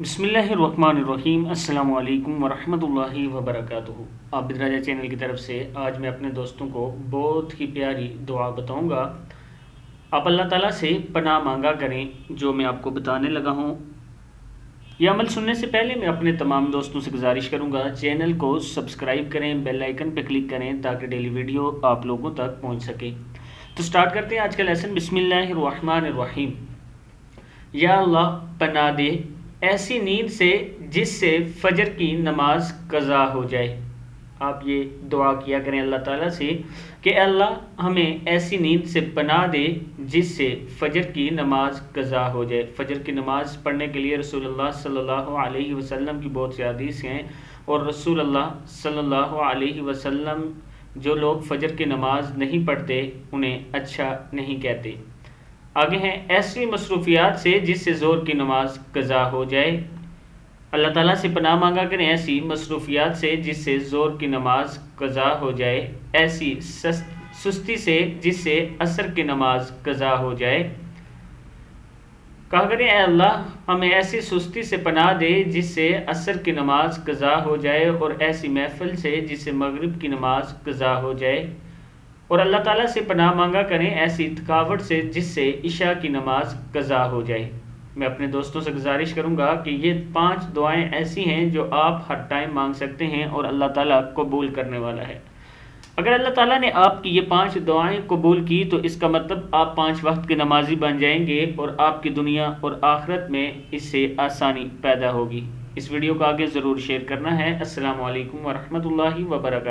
बिस्मिल्लाहिर्रहमानिर्रहीम। अस्सलामु अलैकुम वरहमतुल्लाहि वबरकातुहू। आबिद राजा चैनल की तरफ से आज मैं अपने दोस्तों को बहुत ही प्यारी दुआ बताऊंगा। आप अल्लाह ताला से पनाह मांगा करें। जो मैं आपको बताने लगा हूँ, यह अमल सुनने से पहले मैं अपने तमाम दोस्तों से गुजारिश करूँगा, चैनल को सब्सक्राइब करें, बेल आइकन पर क्लिक करें ताकि डेली वीडियो आप लोगों तक पहुँच सके। तो स्टार्ट करते हैं आज का लेसन। बिस्मिल्लाहिर्रहमानिर्रहीम। या अल्लाह, पनाह दे ऐसी नींद से जिससे फजर की नमाज कज़ा हो जाए। आप ये दुआ किया करें अल्लाह ताला से कि अल्लाह हमें ऐसी नींद से पनाह दे जिससे फजर की नमाज कज़ा हो जाए। फजर की नमाज पढ़ने के लिए रसूलुल्लाह सल्लल्लाहु अलैहि वसल्लम की बहुत सी हदीस हैं, और रसूलुल्लाह सल्लल्लाहु अलैहि वसल्लम जो लोग फजर की नमाज नहीं पढ़ते उन्हें अच्छा नहीं कहते। आगे हैं, ऐसी मसरूफियात से जिससे ज़ोर की नमाज कज़ा हो जाए। अल्लाह ताला से पनाह मांगा करें ऐसी मसरूफियात से जिससे ज़ोर की नमाज कज़ा हो जाए, ऐसी सुस्ती से जिससे असर की नमाज कज़ा हो जाए। कहा करें, ऐ अल्लाह हमें ऐसी सुस्ती से पनाह दे जिससे असर की नमाज कज़ा हो जाए, और ऐसी महफिल से जिससे मगरिब की नमाज कज़ा हो जाए। और अल्लाह ताला से पनाह मांगा करें ऐसी थकावट से जिससे इशा की नमाज कज़ा हो जाए। मैं अपने दोस्तों से गुजारिश करूंगा कि ये 5 दुआएं ऐसी हैं जो आप हर टाइम मांग सकते हैं और अल्लाह ताला कबूल करने वाला है। अगर अल्लाह ताला ने आपकी ये 5 दुआएं कबूल की तो इसका मतलब आप 5 वक्त के नमाजी बन जाएंगे और आपकी दुनिया और आखिरत में इससे आसानी पैदा होगी। इस वीडियो को आगे ज़रूर शेयर करना है। अस्सलामु अलैकुम वरहमतुल्लाहि वबरकातुहू।